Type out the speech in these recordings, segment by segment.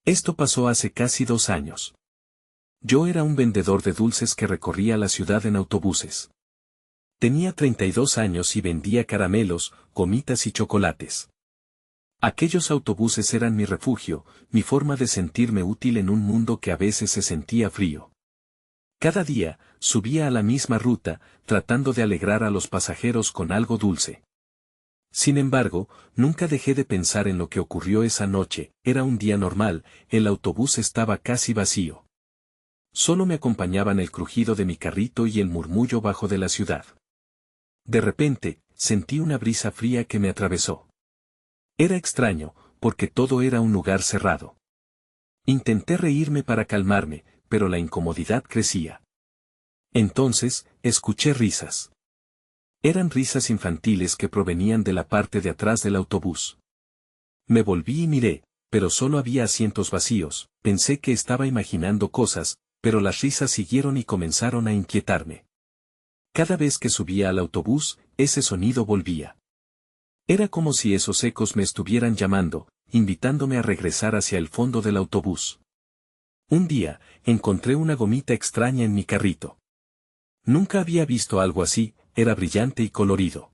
Esto pasó hace casi 2 años. Yo era un vendedor de dulces que recorría la ciudad en autobuses. Tenía 32 años y vendía caramelos, gomitas y chocolates. Aquellos autobuses eran mi refugio, mi forma de sentirme útil en un mundo que a veces se sentía frío. Cada día, subía a la misma ruta, tratando de alegrar a los pasajeros con algo dulce. Sin embargo, nunca dejé de pensar en lo que ocurrió esa noche. Era un día normal, el autobús estaba casi vacío. Solo me acompañaban el crujido de mi carrito y el murmullo bajo de la ciudad. De repente, sentí una brisa fría que me atravesó. Era extraño, porque todo era un lugar cerrado. Intenté reírme para calmarme, pero la incomodidad crecía. Entonces, escuché risas. Eran risas infantiles que provenían de la parte de atrás del autobús. Me volví y miré, pero solo había asientos vacíos. Pensé que estaba imaginando cosas, pero las risas siguieron y comenzaron a inquietarme. Cada vez que subía al autobús, ese sonido volvía. Era como si esos ecos me estuvieran llamando, invitándome a regresar hacia el fondo del autobús. Un día, encontré una gomita extraña en mi carrito. Nunca había visto algo así, era brillante y colorido.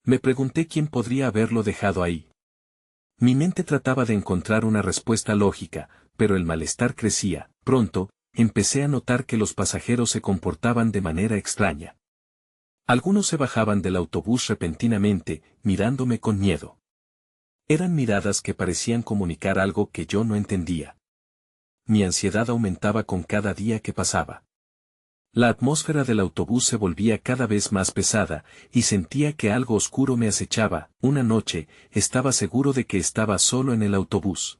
Me pregunté quién podría haberlo dejado ahí. Mi mente trataba de encontrar una respuesta lógica, pero el malestar crecía. Pronto, empecé a notar que los pasajeros se comportaban de manera extraña. Algunos se bajaban del autobús repentinamente, mirándome con miedo. Eran miradas que parecían comunicar algo que yo no entendía. Mi ansiedad aumentaba con cada día que pasaba. La atmósfera del autobús se volvía cada vez más pesada, y sentía que algo oscuro me acechaba. Una noche, estaba seguro de que estaba solo en el autobús.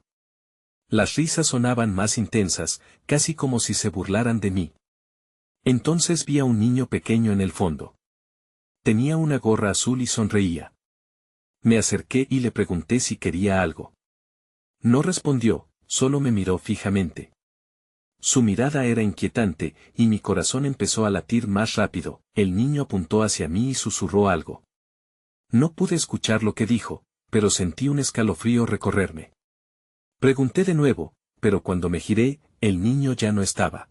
Las risas sonaban más intensas, casi como si se burlaran de mí. Entonces vi a un niño pequeño en el fondo. Tenía una gorra azul y sonreía. Me acerqué y le pregunté si quería algo. No respondió, solo me miró fijamente. Su mirada era inquietante, y mi corazón empezó a latir más rápido. El niño apuntó hacia mí y susurró algo. No pude escuchar lo que dijo, pero sentí un escalofrío recorrerme. Pregunté de nuevo, pero cuando me giré, el niño ya no estaba.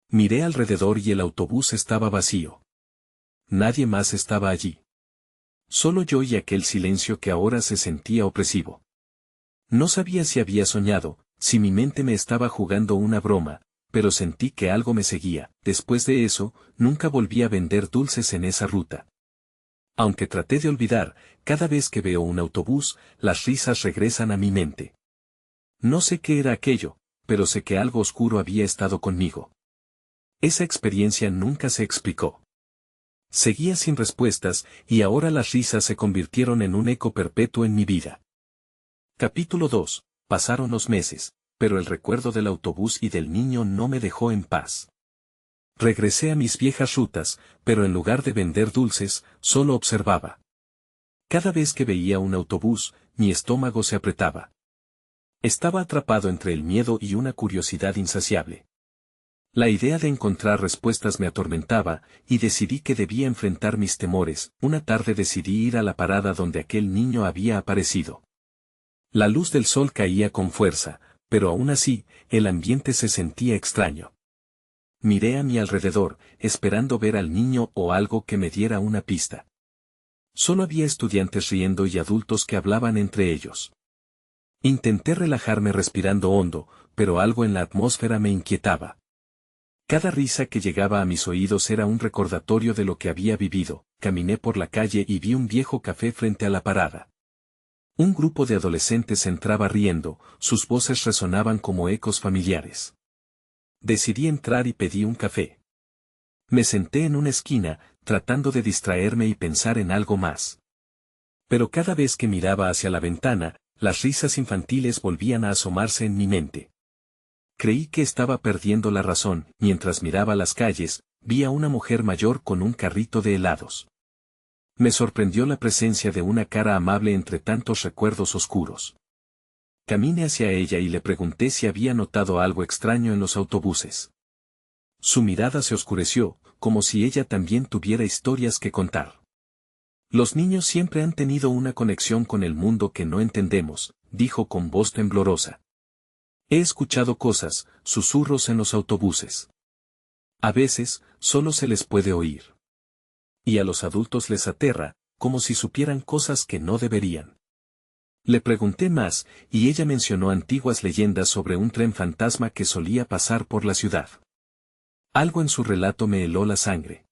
Miré alrededor y el autobús estaba vacío. Nadie más estaba allí. Solo yo y aquel silencio que ahora se sentía opresivo. No sabía si había soñado, si mi mente me estaba jugando una broma, pero sentí que algo me seguía. Después de eso, nunca volví a vender dulces en esa ruta. Aunque traté de olvidar, cada vez que veo un autobús, las risas regresan a mi mente. No sé qué era aquello, pero sé que algo oscuro había estado conmigo. Esa experiencia nunca se explicó. Seguía sin respuestas, y ahora las risas se convirtieron en un eco perpetuo en mi vida. Capítulo 2. Pasaron los meses, pero el recuerdo del autobús y del niño no me dejó en paz. Regresé a mis viejas rutas, pero en lugar de vender dulces, solo observaba. Cada vez que veía un autobús, mi estómago se apretaba. Estaba atrapado entre el miedo y una curiosidad insaciable. La idea de encontrar respuestas me atormentaba, y decidí que debía enfrentar mis temores. Una tarde decidí ir a la parada donde aquel niño había aparecido. La luz del sol caía con fuerza, pero aún así, el ambiente se sentía extraño. Miré a mi alrededor, esperando ver al niño o algo que me diera una pista. Solo había estudiantes riendo y adultos que hablaban entre ellos. Intenté relajarme respirando hondo, pero algo en la atmósfera me inquietaba. Cada risa que llegaba a mis oídos era un recordatorio de lo que había vivido. Caminé por la calle y vi un viejo café frente a la parada. Un grupo de adolescentes entraba riendo, sus voces resonaban como ecos familiares. Decidí entrar y pedí un café. Me senté en una esquina, tratando de distraerme y pensar en algo más. Pero cada vez que miraba hacia la ventana, las risas infantiles volvían a asomarse en mi mente. Creí que estaba perdiendo la razón. Mientras miraba las calles, vi a una mujer mayor con un carrito de helados. Me sorprendió la presencia de una cara amable entre tantos recuerdos oscuros. Caminé hacia ella y le pregunté si había notado algo extraño en los autobuses. Su mirada se oscureció, como si ella también tuviera historias que contar. Los niños siempre han tenido una conexión con el mundo que no entendemos, dijo con voz temblorosa. He escuchado cosas, susurros en los autobuses. A veces, solo se les puede oír. Y a los adultos les aterra, como si supieran cosas que no deberían. Le pregunté más, y ella mencionó antiguas leyendas sobre un tren fantasma que solía pasar por la ciudad. Algo en su relato me heló la sangre.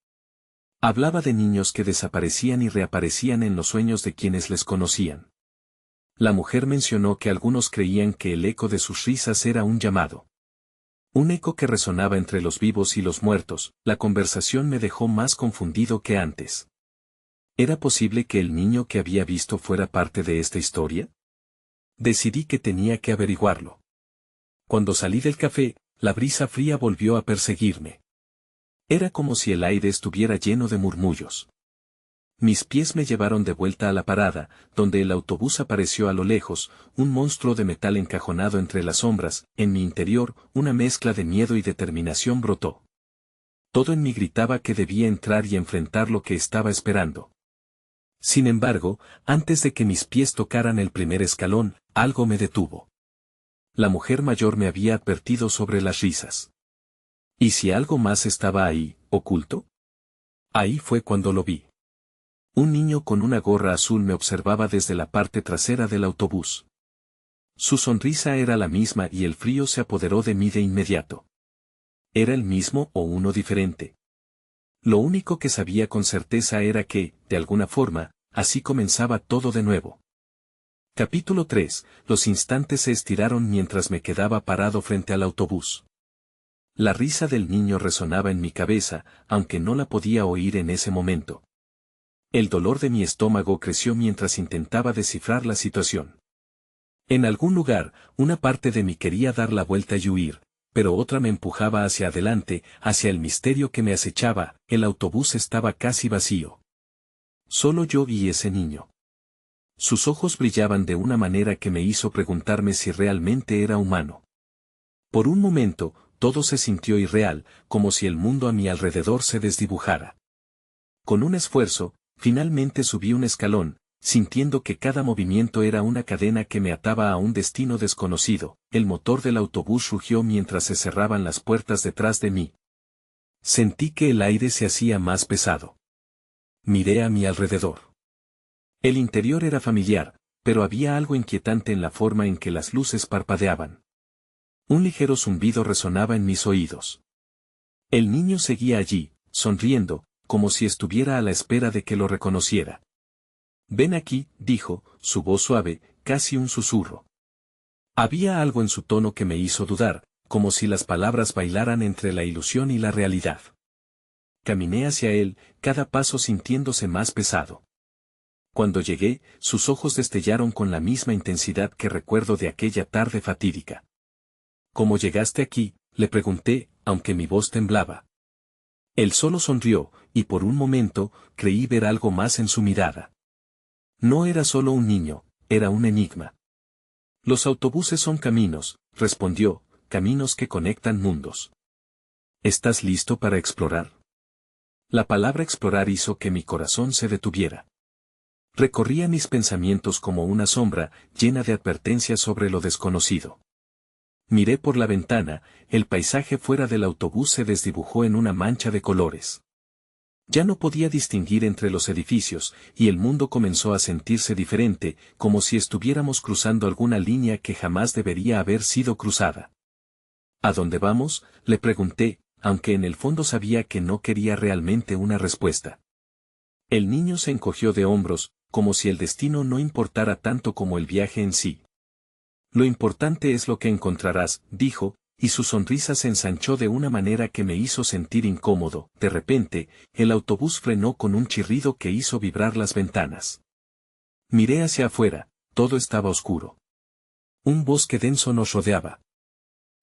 Hablaba de niños que desaparecían y reaparecían en los sueños de quienes les conocían. La mujer mencionó que algunos creían que el eco de sus risas era un llamado. Un eco que resonaba entre los vivos y los muertos. La conversación me dejó más confundido que antes. ¿Era posible que el niño que había visto fuera parte de esta historia? Decidí que tenía que averiguarlo. Cuando salí del café, la brisa fría volvió a perseguirme. Era como si el aire estuviera lleno de murmullos. Mis pies me llevaron de vuelta a la parada, donde el autobús apareció a lo lejos, un monstruo de metal encajonado entre las sombras. En mi interior, una mezcla de miedo y determinación brotó. Todo en mí gritaba que debía entrar y enfrentar lo que estaba esperando. Sin embargo, antes de que mis pies tocaran el primer escalón, algo me detuvo. La mujer mayor me había advertido sobre las risas. ¿Y si algo más estaba ahí, oculto? Ahí fue cuando lo vi. Un niño con una gorra azul me observaba desde la parte trasera del autobús. Su sonrisa era la misma y el frío se apoderó de mí de inmediato. ¿Era el mismo o uno diferente? Lo único que sabía con certeza era que, de alguna forma, así comenzaba todo de nuevo. Capítulo 3. Los instantes se estiraron mientras me quedaba parado frente al autobús. La risa del niño resonaba en mi cabeza, aunque no la podía oír en ese momento. El dolor de mi estómago creció mientras intentaba descifrar la situación. En algún lugar, una parte de mí quería dar la vuelta y huir, pero otra me empujaba hacia adelante, hacia el misterio que me acechaba. El autobús estaba casi vacío. Solo yo y ese niño. Sus ojos brillaban de una manera que me hizo preguntarme si realmente era humano. Por un momento, todo se sintió irreal, como si el mundo a mi alrededor se desdibujara. Con un esfuerzo, finalmente subí un escalón, sintiendo que cada movimiento era una cadena que me ataba a un destino desconocido. El motor del autobús rugió mientras se cerraban las puertas detrás de mí. Sentí que el aire se hacía más pesado. Miré a mi alrededor. El interior era familiar, pero había algo inquietante en la forma en que las luces parpadeaban. Un ligero zumbido resonaba en mis oídos. El niño seguía allí, sonriendo, como si estuviera a la espera de que lo reconociera. «Ven aquí», dijo, su voz suave, casi un susurro. Había algo en su tono que me hizo dudar, como si las palabras bailaran entre la ilusión y la realidad. Caminé hacia él, cada paso sintiéndose más pesado. Cuando llegué, sus ojos destellaron con la misma intensidad que recuerdo de aquella tarde fatídica. «¿Cómo llegaste aquí?», le pregunté, aunque mi voz temblaba. Él solo sonrió, y por un momento, creí ver algo más en su mirada. No era solo un niño, era un enigma. «Los autobuses son caminos», respondió, «caminos que conectan mundos». «¿Estás listo para explorar?». La palabra explorar hizo que mi corazón se detuviera. Recorría mis pensamientos como una sombra, llena de advertencias sobre lo desconocido. Miré por la ventana, el paisaje fuera del autobús se desdibujó en una mancha de colores. Ya no podía distinguir entre los edificios, y el mundo comenzó a sentirse diferente, como si estuviéramos cruzando alguna línea que jamás debería haber sido cruzada. «¿A dónde vamos?», le pregunté, aunque en el fondo sabía que no quería realmente una respuesta. El niño se encogió de hombros, como si el destino no importara tanto como el viaje en sí. «Lo importante es lo que encontrarás», dijo, y su sonrisa se ensanchó de una manera que me hizo sentir incómodo. De repente, el autobús frenó con un chirrido que hizo vibrar las ventanas. Miré hacia afuera, todo estaba oscuro. Un bosque denso nos rodeaba.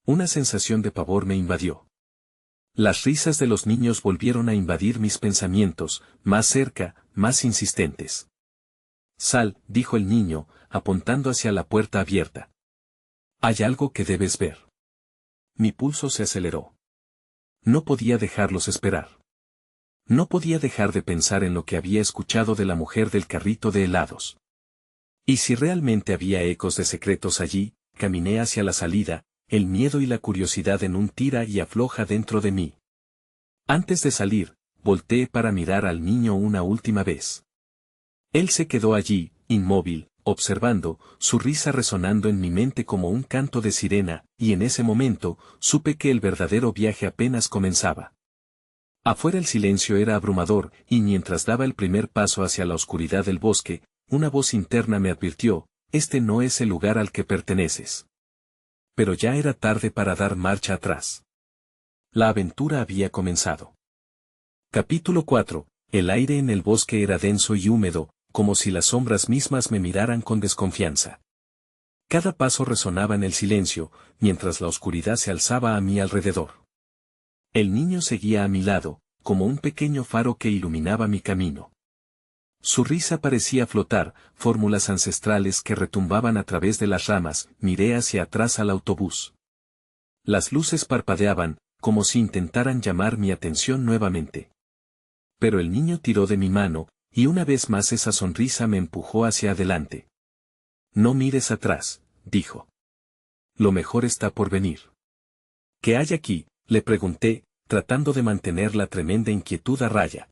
Una sensación de pavor me invadió. Las risas de los niños volvieron a invadir mis pensamientos, más cerca, más insistentes. «Sal», dijo el niño, apuntando hacia la puerta abierta. «Hay algo que debes ver». Mi pulso se aceleró. No podía dejarlos esperar. No podía dejar de pensar en lo que había escuchado de la mujer del carrito de helados. Y si realmente había ecos de secretos allí, caminé hacia la salida, el miedo y la curiosidad en un tira y afloja dentro de mí. Antes de salir, volteé para mirar al niño una última vez. Él se quedó allí, inmóvil, observando, su risa resonando en mi mente como un canto de sirena, y en ese momento, supe que el verdadero viaje apenas comenzaba. Afuera el silencio era abrumador, y mientras daba el primer paso hacia la oscuridad del bosque, una voz interna me advirtió: este no es el lugar al que perteneces. Pero ya era tarde para dar marcha atrás. La aventura había comenzado. Capítulo 4. El aire en el bosque era denso y húmedo, como si las sombras mismas me miraran con desconfianza. Cada paso resonaba en el silencio, mientras la oscuridad se alzaba a mi alrededor. El niño seguía a mi lado, como un pequeño faro que iluminaba mi camino. Su risa parecía flotar, fórmulas ancestrales que retumbaban a través de las ramas. Miré hacia atrás al autobús. Las luces parpadeaban, como si intentaran llamar mi atención nuevamente. Pero el niño tiró de mi mano, y una vez más esa sonrisa me empujó hacia adelante. No mires atrás, dijo. Lo mejor está por venir. ¿Qué hay aquí?, le pregunté, tratando de mantener la tremenda inquietud a raya.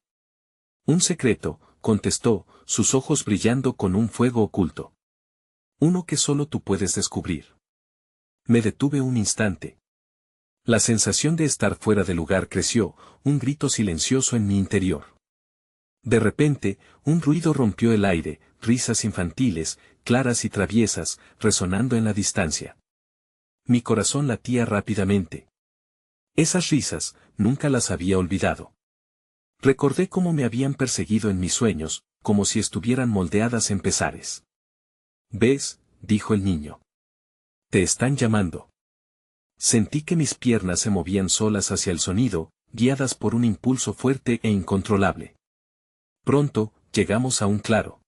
Un secreto, contestó, sus ojos brillando con un fuego oculto. Uno que solo tú puedes descubrir. Me detuve un instante. La sensación de estar fuera de lugar creció, un grito silencioso en mi interior. De repente, un ruido rompió el aire, risas infantiles, claras y traviesas, resonando en la distancia. Mi corazón latía rápidamente. Esas risas, nunca las había olvidado. Recordé cómo me habían perseguido en mis sueños, como si estuvieran moldeadas en pesares. ¿Ves?, dijo el niño. Te están llamando. Sentí que mis piernas se movían solas hacia el sonido, guiadas por un impulso fuerte e incontrolable. Pronto, llegamos a un claro.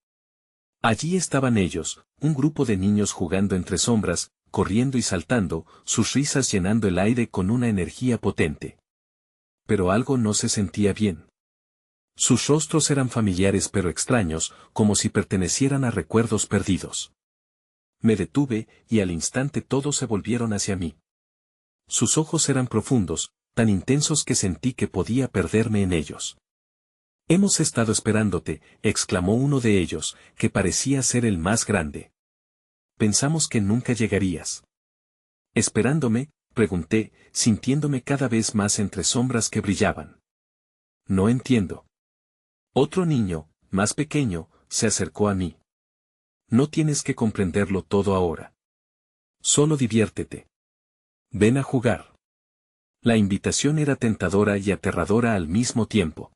Allí estaban ellos, un grupo de niños jugando entre sombras, corriendo y saltando, sus risas llenando el aire con una energía potente. Pero algo no se sentía bien. Sus rostros eran familiares pero extraños, como si pertenecieran a recuerdos perdidos. Me detuve, y al instante todos se volvieron hacia mí. Sus ojos eran profundos, tan intensos que sentí que podía perderme en ellos. Hemos estado esperándote, exclamó uno de ellos, que parecía ser el más grande. Pensamos que nunca llegarías. ¿Esperándome?, pregunté, sintiéndome cada vez más entre sombras que brillaban. No entiendo. Otro niño, más pequeño, se acercó a mí. No tienes que comprenderlo todo ahora. Solo diviértete. Ven a jugar. La invitación era tentadora y aterradora al mismo tiempo.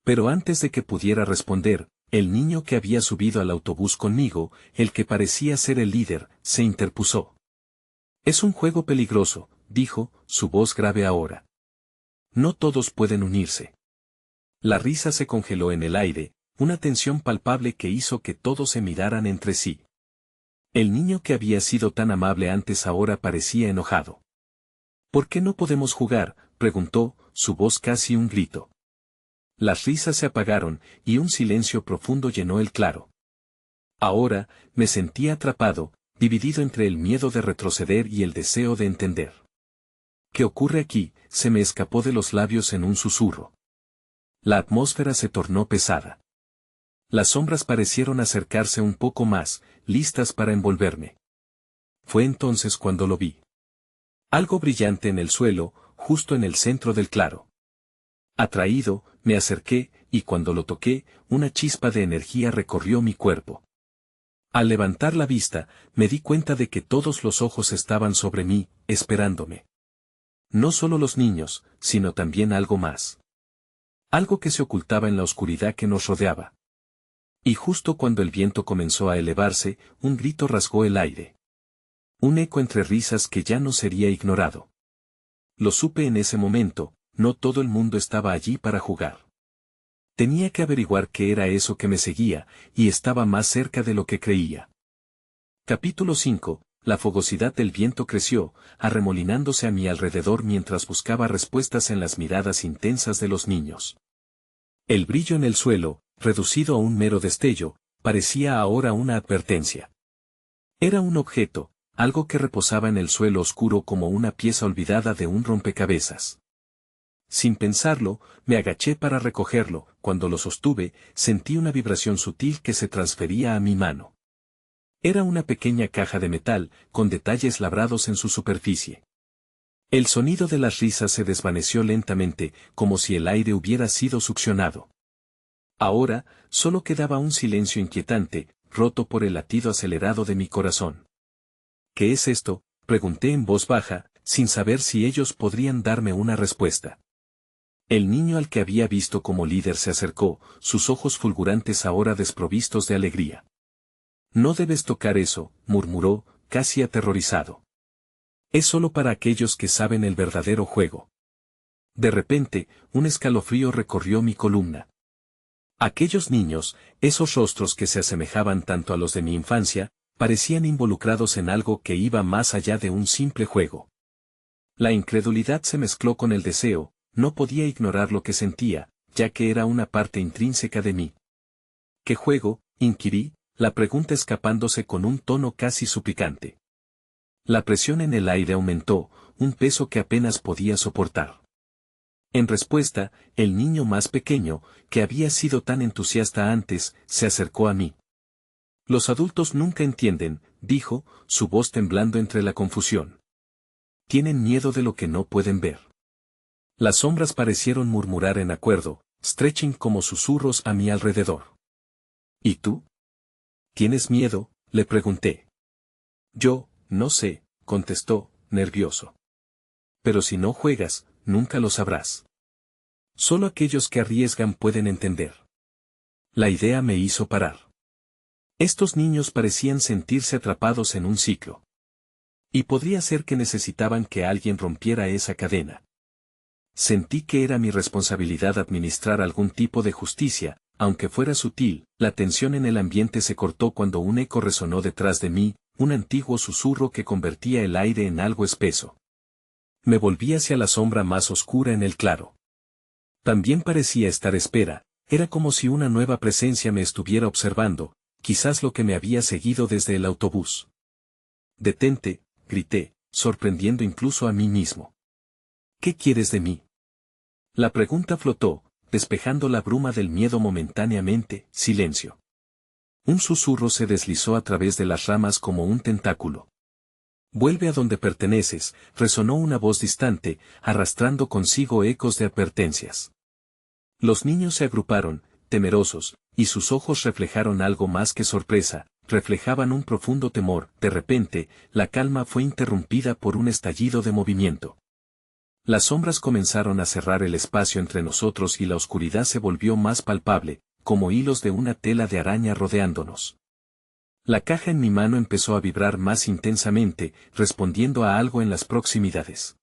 Pero antes de que pudiera responder, el niño que había subido al autobús conmigo, el que parecía ser el líder, se interpuso. Es un juego peligroso, dijo, su voz grave ahora. No todos pueden unirse. La risa se congeló en el aire, una tensión palpable que hizo que todos se miraran entre sí. El niño que había sido tan amable antes ahora parecía enojado. ¿Por qué no podemos jugar?, preguntó, su voz casi un grito. Las risas se apagaron, y un silencio profundo llenó el claro. Ahora, me sentía atrapado, dividido entre el miedo de retroceder y el deseo de entender. ¿Qué ocurre aquí?, se me escapó de los labios en un susurro. La atmósfera se tornó pesada. Las sombras parecieron acercarse un poco más, listas para envolverme. Fue entonces cuando lo vi. Algo brillante en el suelo, justo en el centro del claro. Atraído, me acerqué, y cuando lo toqué, una chispa de energía recorrió mi cuerpo. Al levantar la vista, me di cuenta de que todos los ojos estaban sobre mí, esperándome. No solo los niños, sino también algo más. Algo que se ocultaba en la oscuridad que nos rodeaba. Y justo cuando el viento comenzó a elevarse, un grito rasgó el aire. Un eco entre risas que ya no sería ignorado. Lo supe en ese momento, no todo el mundo estaba allí para jugar. Tenía que averiguar qué era eso que me seguía, y estaba más cerca de lo que creía. Capítulo 5. La fogosidad del viento creció, arremolinándose a mi alrededor mientras buscaba respuestas en las miradas intensas de los niños. El brillo en el suelo, reducido a un mero destello, parecía ahora una advertencia. Era un objeto, algo que reposaba en el suelo oscuro como una pieza olvidada de un rompecabezas. Sin pensarlo, me agaché para recogerlo. Cuando lo sostuve, sentí una vibración sutil que se transfería a mi mano. Era una pequeña caja de metal, con detalles labrados en su superficie. El sonido de las risas se desvaneció lentamente, como si el aire hubiera sido succionado. Ahora, solo quedaba un silencio inquietante, roto por el latido acelerado de mi corazón. ¿Qué es esto?, pregunté en voz baja, sin saber si ellos podrían darme una respuesta. El niño al que había visto como líder se acercó, sus ojos fulgurantes ahora desprovistos de alegría. «No debes tocar eso», murmuró, casi aterrorizado. «Es solo para aquellos que saben el verdadero juego». De repente, un escalofrío recorrió mi columna. Aquellos niños, esos rostros que se asemejaban tanto a los de mi infancia, parecían involucrados en algo que iba más allá de un simple juego. La incredulidad se mezcló con el deseo, no podía ignorar lo que sentía, ya que era una parte intrínseca de mí. ¿Qué juego?, inquirí, la pregunta escapándose con un tono casi suplicante. La presión en el aire aumentó, un peso que apenas podía soportar. En respuesta, el niño más pequeño, que había sido tan entusiasta antes, se acercó a mí. «Los adultos nunca entienden», dijo, su voz temblando entre la confusión. «Tienen miedo de lo que no pueden ver». Las sombras parecieron murmurar en acuerdo, stretching como susurros a mi alrededor. «¿Y tú? ¿Tienes miedo?», le pregunté. «Yo, no sé», contestó, nervioso. «Pero si no juegas, nunca lo sabrás. Solo aquellos que arriesgan pueden entender». La idea me hizo parar. Estos niños parecían sentirse atrapados en un ciclo. Y podría ser que necesitaban que alguien rompiera esa cadena. Sentí que era mi responsabilidad administrar algún tipo de justicia, aunque fuera sutil. La tensión en el ambiente se cortó cuando un eco resonó detrás de mí, un antiguo susurro que convertía el aire en algo espeso. Me volví hacia la sombra más oscura en el claro. También parecía estar espera, era como si una nueva presencia me estuviera observando, quizás lo que me había seguido desde el autobús. «Detente», grité, sorprendiendo incluso a mí mismo. «¿Qué quieres de mí?». La pregunta flotó, despejando la bruma del miedo momentáneamente. Silencio. Un susurro se deslizó a través de las ramas como un tentáculo. «Vuelve a donde perteneces», resonó una voz distante, arrastrando consigo ecos de advertencias. Los niños se agruparon, temerosos, y sus ojos reflejaron algo más que sorpresa, reflejaban un profundo temor. De repente, la calma fue interrumpida por un estallido de movimiento. Las sombras comenzaron a cerrar el espacio entre nosotros y la oscuridad se volvió más palpable, como hilos de una tela de araña rodeándonos. La caja en mi mano empezó a vibrar más intensamente, respondiendo a algo en las proximidades.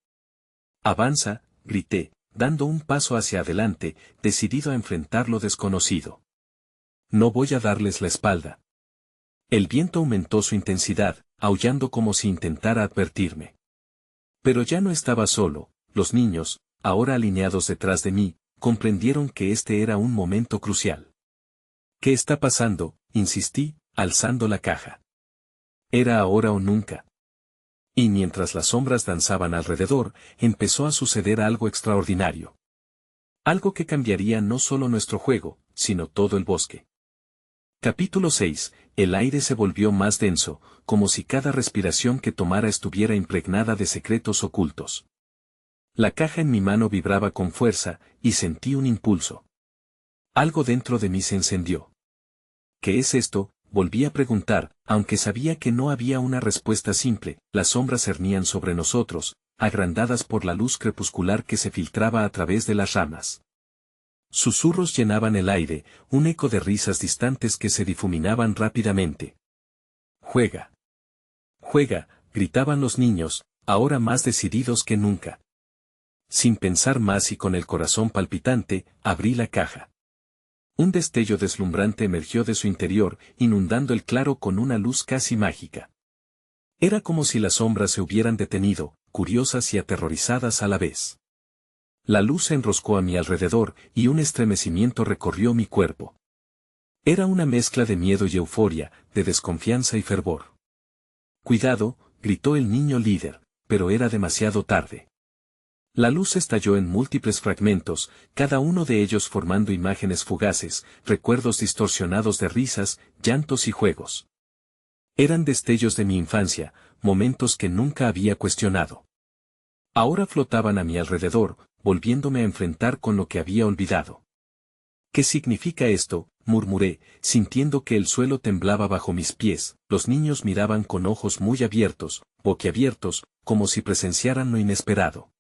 «Avanza», grité, dando un paso hacia adelante, decidido a enfrentar lo desconocido. «No voy a darles la espalda». El viento aumentó su intensidad, aullando como si intentara advertirme. Pero ya no estaba solo. Los niños, ahora alineados detrás de mí, comprendieron que este era un momento crucial. «¿Qué está pasando?», insistí, alzando la caja. Era ahora o nunca. Y mientras las sombras danzaban alrededor, empezó a suceder algo extraordinario. Algo que cambiaría no solo nuestro juego, sino todo el bosque. Capítulo 6. El aire se volvió más denso, como si cada respiración que tomara estuviera impregnada de secretos ocultos. La caja en mi mano vibraba con fuerza, y sentí un impulso. Algo dentro de mí se encendió. «¿Qué es esto?», volví a preguntar, aunque sabía que no había una respuesta simple. Las sombras cernían sobre nosotros, agrandadas por la luz crepuscular que se filtraba a través de las ramas. Susurros llenaban el aire, un eco de risas distantes que se difuminaban rápidamente. «Juega. Juega», gritaban los niños, ahora más decididos que nunca. Sin pensar más y con el corazón palpitante, abrí la caja. Un destello deslumbrante emergió de su interior, inundando el claro con una luz casi mágica. Era como si las sombras se hubieran detenido, curiosas y aterrorizadas a la vez. La luz se enroscó a mi alrededor, y un estremecimiento recorrió mi cuerpo. Era una mezcla de miedo y euforia, de desconfianza y fervor. «Cuidado», gritó el niño líder, pero era demasiado tarde. La luz estalló en múltiples fragmentos, cada uno de ellos formando imágenes fugaces, recuerdos distorsionados de risas, llantos y juegos. Eran destellos de mi infancia, momentos que nunca había cuestionado. Ahora flotaban a mi alrededor, volviéndome a enfrentar con lo que había olvidado. ¿Qué significa esto?, murmuré, sintiendo que el suelo temblaba bajo mis pies. Los niños miraban con ojos muy abiertos, boquiabiertos, como si presenciaran lo inesperado.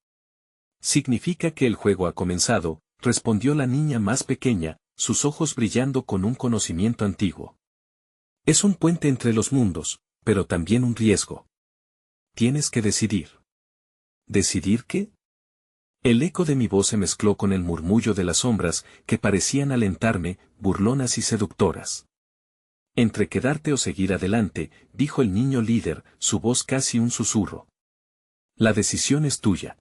Significa que el juego ha comenzado, respondió la niña más pequeña, sus ojos brillando con un conocimiento antiguo. Es un puente entre los mundos, pero también un riesgo. Tienes que decidir. ¿Decidir qué? El eco de mi voz se mezcló con el murmullo de las sombras, que parecían alentarme, burlonas y seductoras. Entre quedarte o seguir adelante, dijo el niño líder, su voz casi un susurro. La decisión es tuya.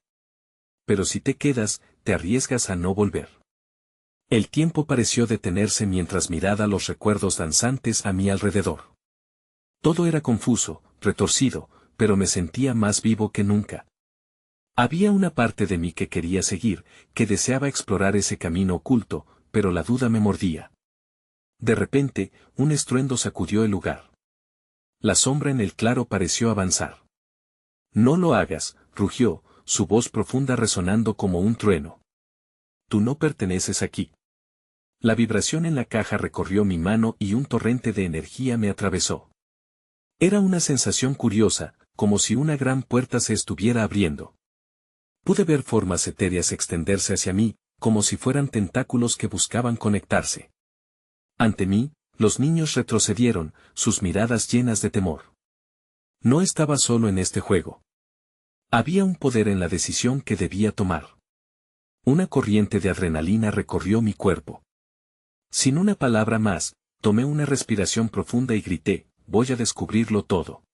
Pero si te quedas, te arriesgas a no volver. El tiempo pareció detenerse mientras miraba los recuerdos danzantes a mi alrededor. Todo era confuso, retorcido, pero me sentía más vivo que nunca. Había una parte de mí que quería seguir, que deseaba explorar ese camino oculto, pero la duda me mordía. De repente, un estruendo sacudió el lugar. La sombra en el claro pareció avanzar. No lo hagas, rugió, su voz profunda resonando como un trueno. Tú no perteneces aquí. La vibración en la caja recorrió mi mano y un torrente de energía me atravesó. Era una sensación curiosa, como si una gran puerta se estuviera abriendo. Pude ver formas etéreas extenderse hacia mí, como si fueran tentáculos que buscaban conectarse. Ante mí, los niños retrocedieron, sus miradas llenas de temor. No estaba solo en este juego. Había un poder en la decisión que debía tomar. Una corriente de adrenalina recorrió mi cuerpo. Sin una palabra más, tomé una respiración profunda y grité, voy a descubrirlo todo.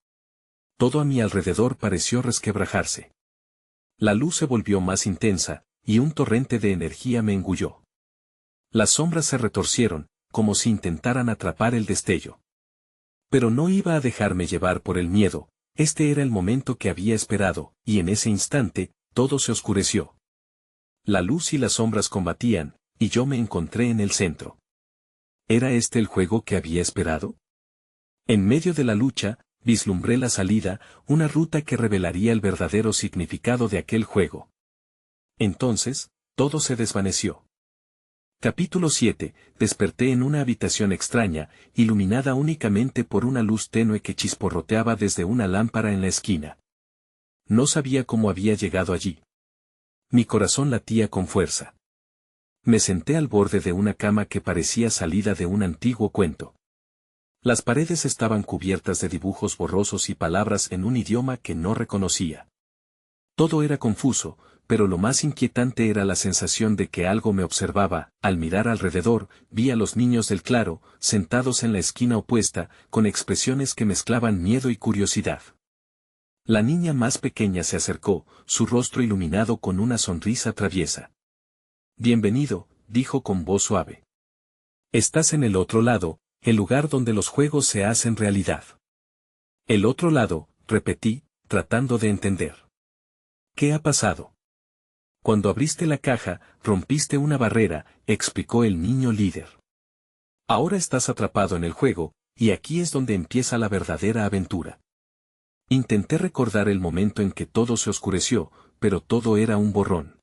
Todo a mi alrededor pareció resquebrajarse. La luz se volvió más intensa, y un torrente de energía me engulló. Las sombras se retorcieron, como si intentaran atrapar el destello. Pero no iba a dejarme llevar por el miedo, este era el momento que había esperado, y en ese instante, todo se oscureció. La luz y las sombras combatían, y yo me encontré en el centro. ¿Era este el juego que había esperado? En medio de la lucha, vislumbré la salida, una ruta que revelaría el verdadero significado de aquel juego. Entonces, todo se desvaneció. Capítulo 7. Desperté en una habitación extraña, iluminada únicamente por una luz tenue que chisporroteaba desde una lámpara en la esquina. No sabía cómo había llegado allí. Mi corazón latía con fuerza. Me senté al borde de una cama que parecía salida de un antiguo cuento. Las paredes estaban cubiertas de dibujos borrosos y palabras en un idioma que no reconocía. Todo era confuso, pero lo más inquietante era la sensación de que algo me observaba. Al mirar alrededor, vi a los niños del claro, sentados en la esquina opuesta, con expresiones que mezclaban miedo y curiosidad. La niña más pequeña se acercó, su rostro iluminado con una sonrisa traviesa. Bienvenido, dijo con voz suave. Estás en el otro lado, el lugar donde los juegos se hacen realidad. El otro lado, repetí, tratando de entender. ¿Qué ha pasado? Cuando abriste la caja, rompiste una barrera, explicó el niño líder. Ahora estás atrapado en el juego, y aquí es donde empieza la verdadera aventura. Intenté recordar el momento en que todo se oscureció, pero todo era un borrón.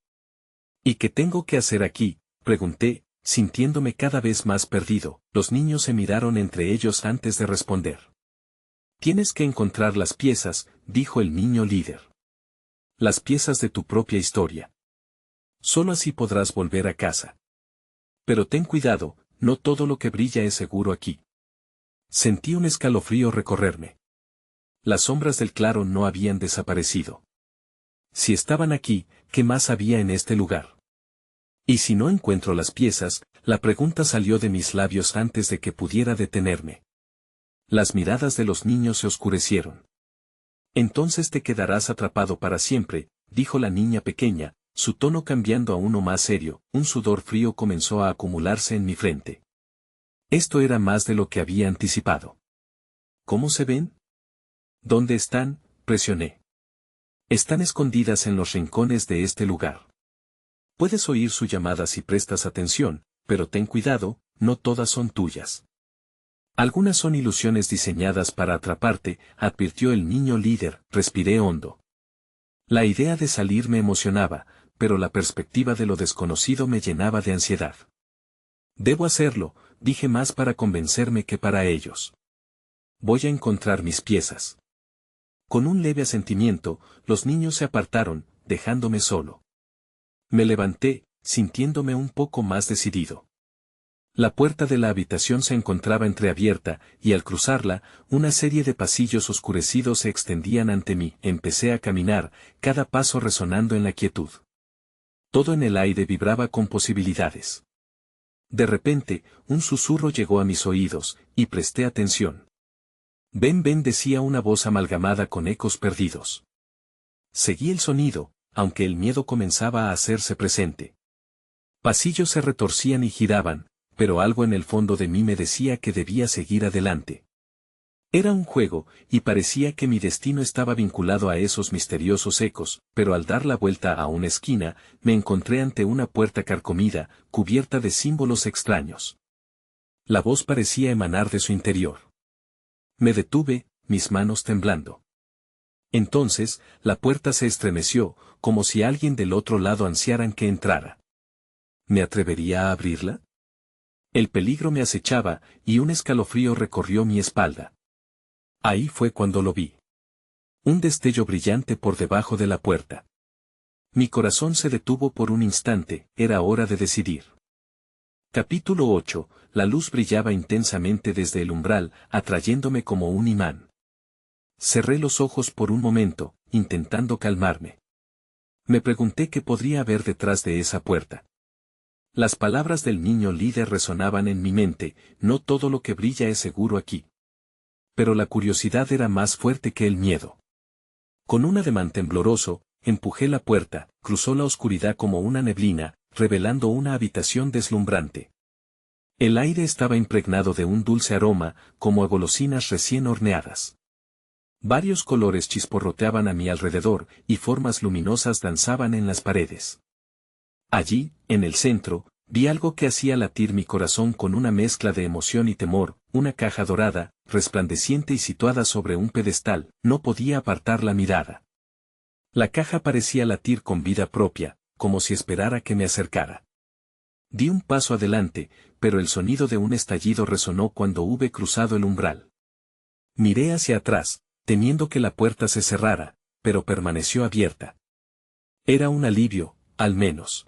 ¿Y qué tengo que hacer aquí?, pregunté, sintiéndome cada vez más perdido. Los niños se miraron entre ellos antes de responder. Tienes que encontrar las piezas, dijo el niño líder. Las piezas de tu propia historia. Solo así podrás volver a casa. Pero ten cuidado, no todo lo que brilla es seguro aquí. Sentí un escalofrío recorrerme. Las sombras del claro no habían desaparecido. Si estaban aquí, ¿qué más había en este lugar? Y si no encuentro las piezas, la pregunta salió de mis labios antes de que pudiera detenerme. Las miradas de los niños se oscurecieron. Entonces te quedarás atrapado para siempre, dijo la niña pequeña, su tono cambiando a uno más serio. Un sudor frío comenzó a acumularse en mi frente. Esto era más de lo que había anticipado. ¿Cómo se ven? ¿Dónde están?, presioné. Están escondidas en los rincones de este lugar. Puedes oír su llamada si prestas atención, pero ten cuidado, no todas son tuyas. Algunas son ilusiones diseñadas para atraparte, advirtió el niño líder. Respiré hondo. La idea de salir me emocionaba, pero la perspectiva de lo desconocido me llenaba de ansiedad. Debo hacerlo, dije más para convencerme que para ellos. Voy a encontrar mis piezas. Con un leve asentimiento, los niños se apartaron, dejándome solo. Me levanté, sintiéndome un poco más decidido. La puerta de la habitación se encontraba entreabierta, y al cruzarla, una serie de pasillos oscurecidos se extendían ante mí. Empecé a caminar, cada paso resonando en la quietud. Todo en el aire vibraba con posibilidades. De repente, un susurro llegó a mis oídos, y presté atención. Ven, ven, decía una voz amalgamada con ecos perdidos. Seguí el sonido, aunque el miedo comenzaba a hacerse presente. Pasillos se retorcían y giraban, pero algo en el fondo de mí me decía que debía seguir adelante. Era un juego, y parecía que mi destino estaba vinculado a esos misteriosos ecos, pero al dar la vuelta a una esquina, me encontré ante una puerta carcomida, cubierta de símbolos extraños. La voz parecía emanar de su interior. Me detuve, mis manos temblando. Entonces, la puerta se estremeció, como si alguien del otro lado ansiaran que entrara. ¿Me atrevería a abrirla? El peligro me acechaba, y un escalofrío recorrió mi espalda. Ahí fue cuando lo vi. Un destello brillante por debajo de la puerta. Mi corazón se detuvo por un instante, era hora de decidir. Capítulo 8. La luz brillaba intensamente desde el umbral, atrayéndome como un imán. Cerré los ojos por un momento, intentando calmarme. Me pregunté qué podría haber detrás de esa puerta. Las palabras del niño líder resonaban en mi mente: no todo lo que brilla es seguro aquí. Pero la curiosidad era más fuerte que el miedo. Con un ademán tembloroso, empujé la puerta, cruzó la oscuridad como una neblina, revelando una habitación deslumbrante. El aire estaba impregnado de un dulce aroma, como a golosinas recién horneadas. Varios colores chisporroteaban a mi alrededor, y formas luminosas danzaban en las paredes. Allí, en el centro, vi algo que hacía latir mi corazón con una mezcla de emoción y temor: una caja dorada, resplandeciente y situada sobre un pedestal. No podía apartar la mirada. La caja parecía latir con vida propia, como si esperara que me acercara. Di un paso adelante, pero el sonido de un estallido resonó cuando hube cruzado el umbral. Miré hacia atrás, temiendo que la puerta se cerrara, pero permaneció abierta. Era un alivio, al menos.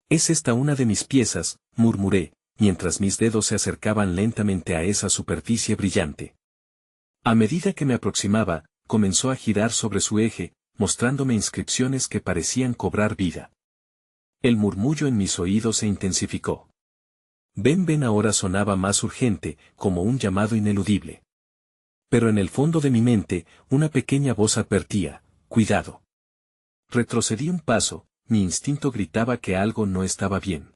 «Es esta una de mis piezas», murmuré, mientras mis dedos se acercaban lentamente a esa superficie brillante. A medida que me aproximaba, comenzó a girar sobre su eje, mostrándome inscripciones que parecían cobrar vida. El murmullo en mis oídos se intensificó. Ven, ven ahora sonaba más urgente, como un llamado ineludible. Pero en el fondo de mi mente, una pequeña voz advertía: cuidado. Retrocedí un paso, mi instinto gritaba que algo no estaba bien.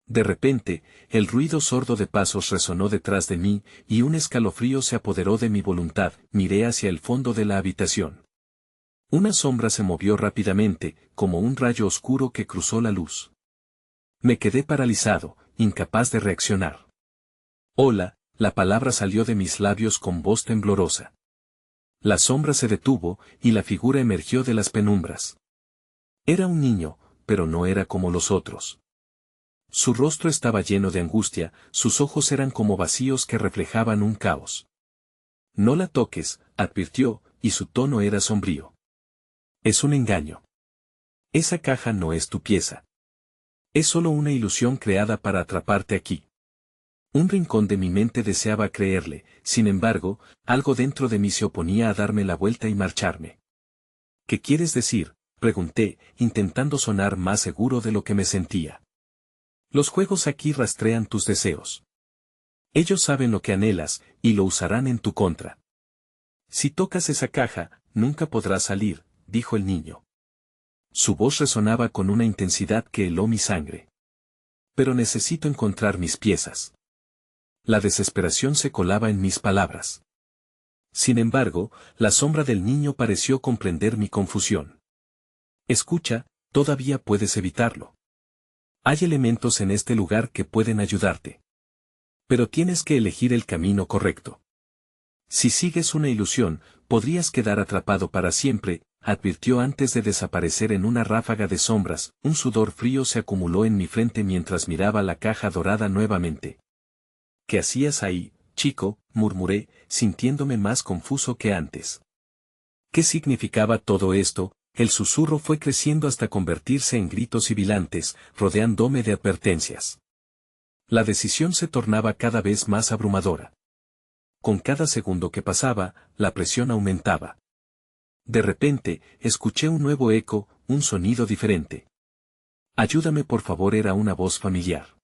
De repente, el ruido sordo de pasos resonó detrás de mí, y un escalofrío se apoderó de mi voluntad. Miré hacia el fondo de la habitación. Una sombra se movió rápidamente, como un rayo oscuro que cruzó la luz. Me quedé paralizado, incapaz de reaccionar. «Hola», la palabra salió de mis labios con voz temblorosa. La sombra se detuvo, y la figura emergió de las penumbras. Era un niño, pero no era como los otros. Su rostro estaba lleno de angustia, sus ojos eran como vacíos que reflejaban un caos. «No la toques», advirtió, y su tono era sombrío. «Es un engaño. Esa caja no es tu pieza. Es solo una ilusión creada para atraparte aquí». Un rincón de mi mente deseaba creerle, sin embargo, algo dentro de mí se oponía a darme la vuelta y marcharme. «¿Qué quieres decir?», pregunté, intentando sonar más seguro de lo que me sentía. «Los juegos aquí rastrean tus deseos. Ellos saben lo que anhelas, y lo usarán en tu contra. Si tocas esa caja, nunca podrás salir», dijo el niño. Su voz resonaba con una intensidad que heló mi sangre. «Pero necesito encontrar mis piezas». La desesperación se colaba en mis palabras. Sin embargo, la sombra del niño pareció comprender mi confusión. Escucha, todavía puedes evitarlo. Hay elementos en este lugar que pueden ayudarte. Pero tienes que elegir el camino correcto. Si sigues una ilusión, podrías quedar atrapado para siempre, advirtió antes de desaparecer en una ráfaga de sombras. Un sudor frío se acumuló en mi frente mientras miraba la caja dorada nuevamente. ¿Qué hacías ahí, chico?, murmuré, sintiéndome más confuso que antes. ¿Qué significaba todo esto? El susurro fue creciendo hasta convertirse en gritos sibilantes, rodeándome de advertencias. La decisión se tornaba cada vez más abrumadora. Con cada segundo que pasaba, la presión aumentaba. De repente, escuché un nuevo eco, un sonido diferente. Ayúdame por favor, era una voz familiar.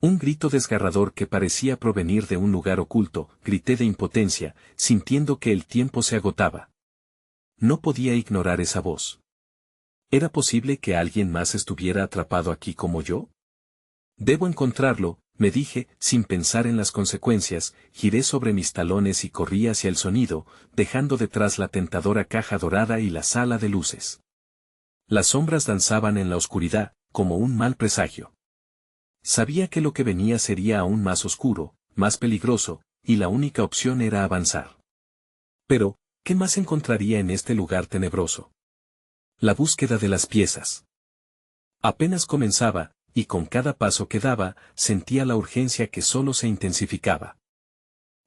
Un grito desgarrador que parecía provenir de un lugar oculto. Grité de impotencia, sintiendo que el tiempo se agotaba. No podía ignorar esa voz. ¿Era posible que alguien más estuviera atrapado aquí como yo? Debo encontrarlo, me dije, sin pensar en las consecuencias. Giré sobre mis talones y corrí hacia el sonido, dejando detrás la tentadora caja dorada y la sala de luces. Las sombras danzaban en la oscuridad, como un mal presagio. Sabía que lo que venía sería aún más oscuro, más peligroso, y la única opción era avanzar. Pero, ¿qué más encontraría en este lugar tenebroso? La búsqueda de las piezas. Apenas comenzaba, y con cada paso que daba, sentía la urgencia que solo se intensificaba.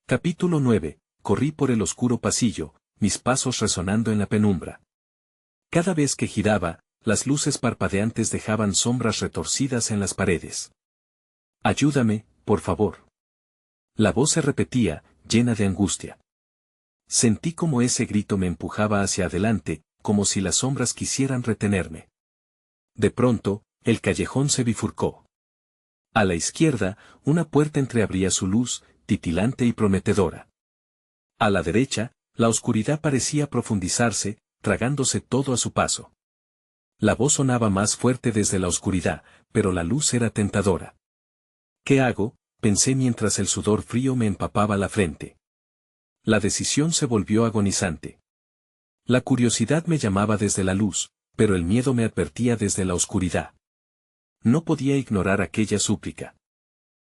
Capítulo 9. Corrí por el oscuro pasillo, mis pasos resonando en la penumbra. Cada vez que giraba, las luces parpadeantes dejaban sombras retorcidas en las paredes. Ayúdame, por favor. La voz se repetía, llena de angustia. Sentí como ese grito me empujaba hacia adelante, como si las sombras quisieran retenerme. De pronto, el callejón se bifurcó. A la izquierda, una puerta entreabría su luz, titilante y prometedora. A la derecha, la oscuridad parecía profundizarse, tragándose todo a su paso. La voz sonaba más fuerte desde la oscuridad, pero la luz era tentadora. ¿Qué hago?, pensé mientras el sudor frío me empapaba la frente. La decisión se volvió agonizante. La curiosidad me llamaba desde la luz, pero el miedo me advertía desde la oscuridad. No podía ignorar aquella súplica.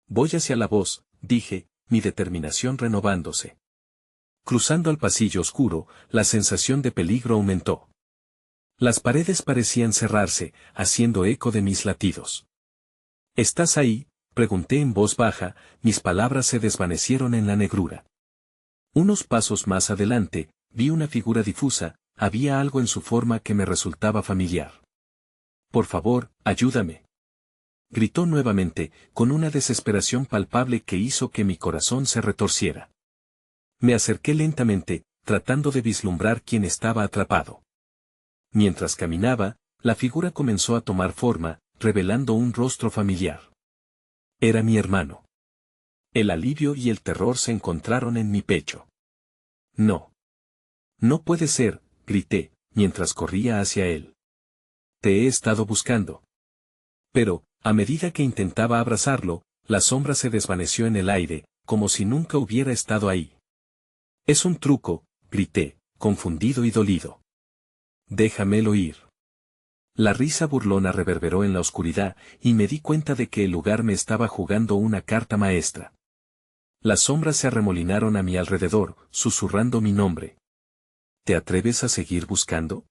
Voy hacia la voz, dije, mi determinación renovándose. Cruzando el pasillo oscuro, la sensación de peligro aumentó. Las paredes parecían cerrarse, haciendo eco de mis latidos. ¿Estás ahí?, pregunté en voz baja, mis palabras se desvanecieron en la negrura. Unos pasos más adelante, vi una figura difusa, había algo en su forma que me resultaba familiar. Por favor, ayúdame. Gritó nuevamente, con una desesperación palpable que hizo que mi corazón se retorciera. Me acerqué lentamente, tratando de vislumbrar quién estaba atrapado. Mientras caminaba, la figura comenzó a tomar forma, revelando un rostro familiar. Era mi hermano. El alivio y el terror se encontraron en mi pecho. No. No puede ser, grité, mientras corría hacia él. Te he estado buscando. Pero, a medida que intentaba abrazarlo, la sombra se desvaneció en el aire, como si nunca hubiera estado ahí. Es un truco, grité, confundido y dolido. Déjamelo ir. La risa burlona reverberó en la oscuridad, y me di cuenta de que el lugar me estaba jugando una carta maestra. Las sombras se arremolinaron a mi alrededor, susurrando mi nombre. ¿Te atreves a seguir buscando?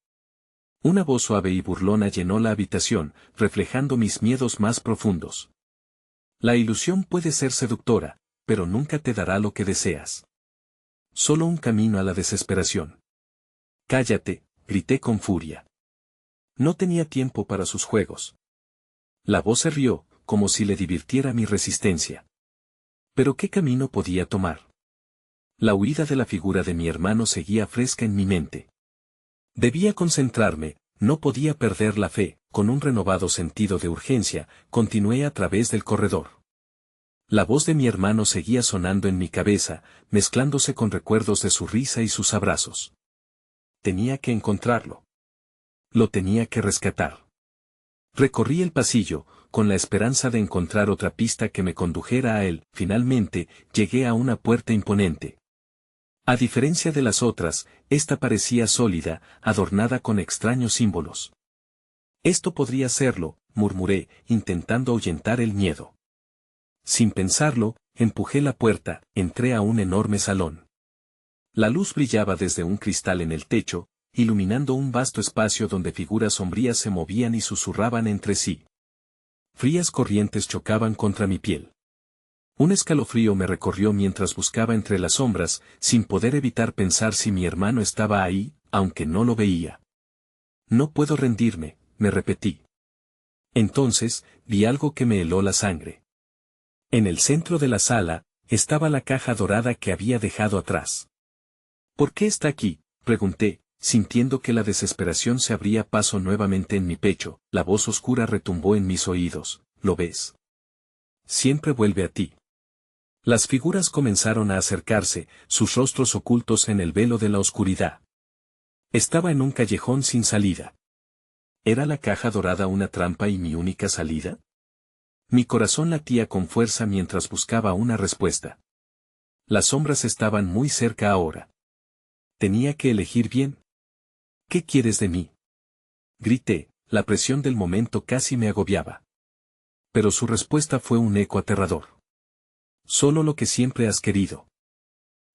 Una voz suave y burlona llenó la habitación, reflejando mis miedos más profundos. La ilusión puede ser seductora, pero nunca te dará lo que deseas. Solo un camino a la desesperación. Cállate, grité con furia. No tenía tiempo para sus juegos. La voz se rió, como si le divirtiera mi resistencia. ¿Pero qué camino podía tomar? La huida de la figura de mi hermano seguía fresca en mi mente. Debía concentrarme, no podía perder la fe. Con un renovado sentido de urgencia, continué a través del corredor. La voz de mi hermano seguía sonando en mi cabeza, mezclándose con recuerdos de su risa y sus abrazos. Tenía que encontrarlo. Lo tenía que rescatar. Recorrí el pasillo, con la esperanza de encontrar otra pista que me condujera a él. Finalmente, llegué a una puerta imponente. A diferencia de las otras, esta parecía sólida, adornada con extraños símbolos. Esto podría serlo, murmuré, intentando ahuyentar el miedo. Sin pensarlo, empujé la puerta, entré a un enorme salón. La luz brillaba desde un cristal en el techo, iluminando un vasto espacio donde figuras sombrías se movían y susurraban entre sí. Frías corrientes chocaban contra mi piel. Un escalofrío me recorrió mientras buscaba entre las sombras, sin poder evitar pensar si mi hermano estaba ahí, aunque no lo veía. No puedo rendirme, me repetí. Entonces, vi algo que me heló la sangre. En el centro de la sala, estaba la caja dorada que había dejado atrás. ¿Por qué está aquí?, pregunté, sintiendo que la desesperación se abría paso nuevamente en mi pecho. La voz oscura retumbó en mis oídos. ¿Lo ves? Siempre vuelve a ti. Las figuras comenzaron a acercarse, sus rostros ocultos en el velo de la oscuridad. Estaba en un callejón sin salida. ¿Era la caja dorada una trampa y mi única salida? Mi corazón latía con fuerza mientras buscaba una respuesta. Las sombras estaban muy cerca ahora. Tenía que elegir bien. ¿Qué quieres de mí?, grité, la presión del momento casi me agobiaba. Pero su respuesta fue un eco aterrador. Solo lo que siempre has querido.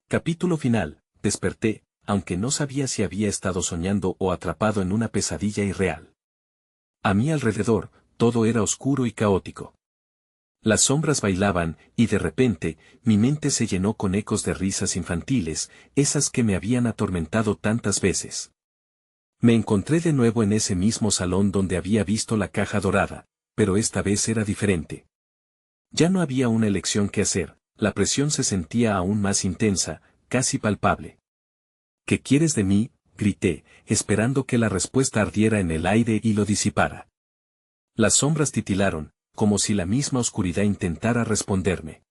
Capítulo final. Desperté, aunque no sabía si había estado soñando o atrapado en una pesadilla irreal. A mi alrededor, todo era oscuro y caótico. Las sombras bailaban, y de repente, mi mente se llenó con ecos de risas infantiles, esas que me habían atormentado tantas veces. Me encontré de nuevo en ese mismo salón donde había visto la caja dorada, pero esta vez era diferente. Ya no había una elección que hacer, la presión se sentía aún más intensa, casi palpable. ¿Qué quieres de mí?, grité, esperando que la respuesta ardiera en el aire y lo disipara. Las sombras titilaron, como si la misma oscuridad intentara responderme.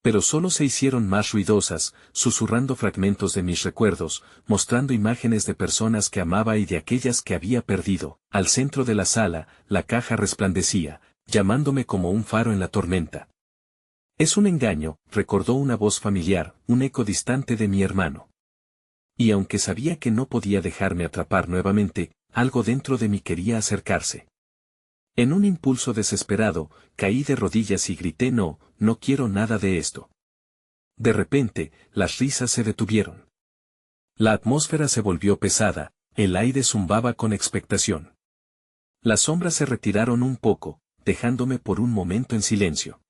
Pero solo se hicieron más ruidosas, susurrando fragmentos de mis recuerdos, mostrando imágenes de personas que amaba y de aquellas que había perdido. Al centro de la sala, la caja resplandecía, llamándome como un faro en la tormenta. Es un engaño, recordó una voz familiar, un eco distante de mi hermano. Y aunque sabía que no podía dejarme atrapar nuevamente, algo dentro de mí quería acercarse. En un impulso desesperado, caí de rodillas y grité: no quiero nada de esto. De repente, las risas se detuvieron. La atmósfera se volvió pesada, el aire zumbaba con expectación. Las sombras se retiraron un poco, dejándome por un momento en silencio.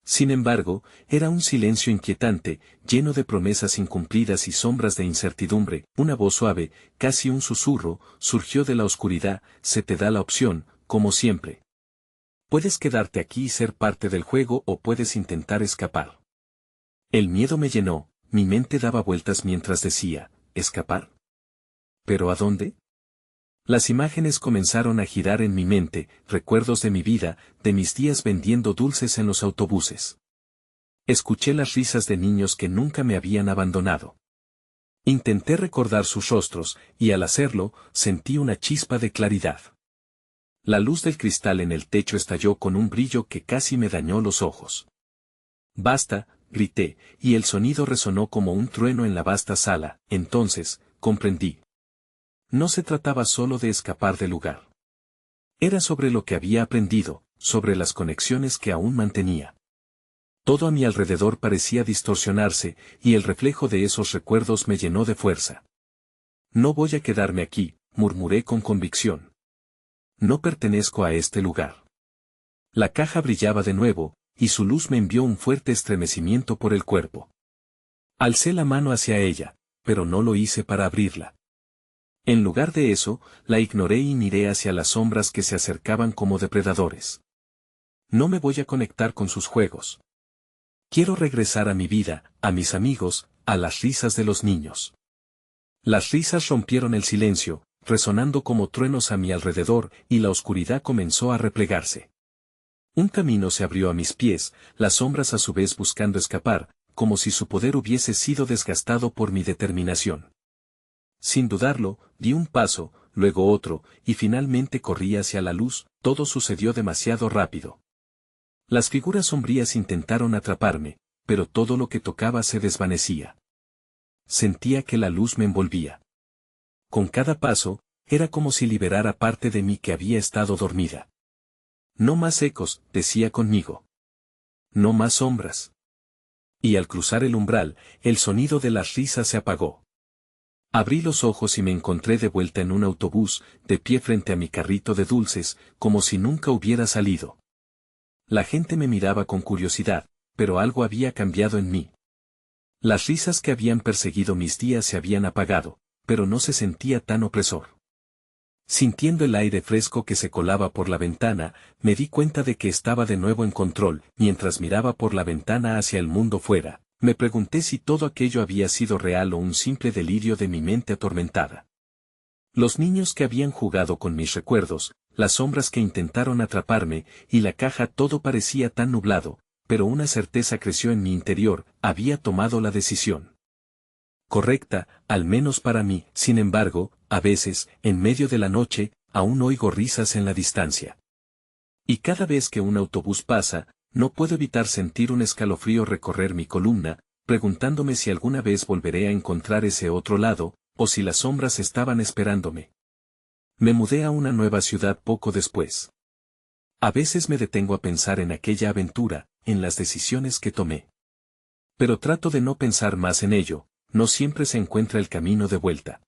Sin embargo, era un silencio inquietante, lleno de promesas incumplidas y sombras de incertidumbre. Una voz suave, casi un susurro, surgió de la oscuridad: se te da la opción, como siempre. Puedes quedarte aquí y ser parte del juego o puedes intentar escapar. El miedo me llenó, mi mente daba vueltas mientras decía: ¿escapar? ¿Pero a dónde? Las imágenes comenzaron a girar en mi mente, recuerdos de mi vida, de mis días vendiendo dulces en los autobuses. Escuché las risas de niños que nunca me habían abandonado. Intenté recordar sus rostros, y al hacerlo, sentí una chispa de claridad. La luz del cristal en el techo estalló con un brillo que casi me dañó los ojos. «Basta», grité, y el sonido resonó como un trueno en la vasta sala. Entonces, comprendí. No se trataba solo de escapar del lugar. Era sobre lo que había aprendido, sobre las conexiones que aún mantenía. Todo a mi alrededor parecía distorsionarse, y el reflejo de esos recuerdos me llenó de fuerza. «No voy a quedarme aquí», murmuré con convicción. «No pertenezco a este lugar». La caja brillaba de nuevo, y su luz me envió un fuerte estremecimiento por el cuerpo. Alcé la mano hacia ella, pero no lo hice para abrirla. En lugar de eso, la ignoré y miré hacia las sombras que se acercaban como depredadores. No me voy a conectar con sus juegos. Quiero regresar a mi vida, a mis amigos, a las risas de los niños. Las risas rompieron el silencio, resonando como truenos a mi alrededor, y la oscuridad comenzó a replegarse. Un camino se abrió a mis pies, las sombras a su vez buscando escapar, como si su poder hubiese sido desgastado por mi determinación. Sin dudarlo, di un paso, luego otro, y finalmente corrí hacia la luz. Todo sucedió demasiado rápido. Las figuras sombrías intentaron atraparme, pero todo lo que tocaba se desvanecía. sentía que la luz me envolvía. Con cada paso, era como si liberara parte de mí que había estado dormida. No más ecos, decía conmigo. No más sombras. Y al cruzar el umbral, el sonido de las risas se apagó. Abrí los ojos y me encontré de vuelta en un autobús, de pie frente a mi carrito de dulces, como si nunca hubiera salido. La gente me miraba con curiosidad, pero algo había cambiado en mí. Las risas que habían perseguido mis días se habían apagado, pero no se sentía tan opresor. Sintiendo el aire fresco que se colaba por la ventana, me di cuenta de que estaba de nuevo en control. Mientras miraba por la ventana hacia el mundo fuera, me pregunté si todo aquello había sido real o un simple delirio de mi mente atormentada. Los niños que habían jugado con mis recuerdos, las sombras que intentaron atraparme, y la caja, todo parecía tan nublado, pero una certeza creció en mi interior: había tomado la decisión correcta, al menos para mí. Sin embargo, a veces, en medio de la noche, aún oigo risas en la distancia. Y cada vez que un autobús pasa, no puedo evitar sentir un escalofrío recorrer mi columna, preguntándome si alguna vez volveré a encontrar ese otro lado, o si las sombras estaban esperándome. Me mudé a una nueva ciudad poco después. A veces me detengo a pensar en aquella aventura, en las decisiones que tomé. Pero trato de no pensar más en ello. No siempre se encuentra el camino de vuelta.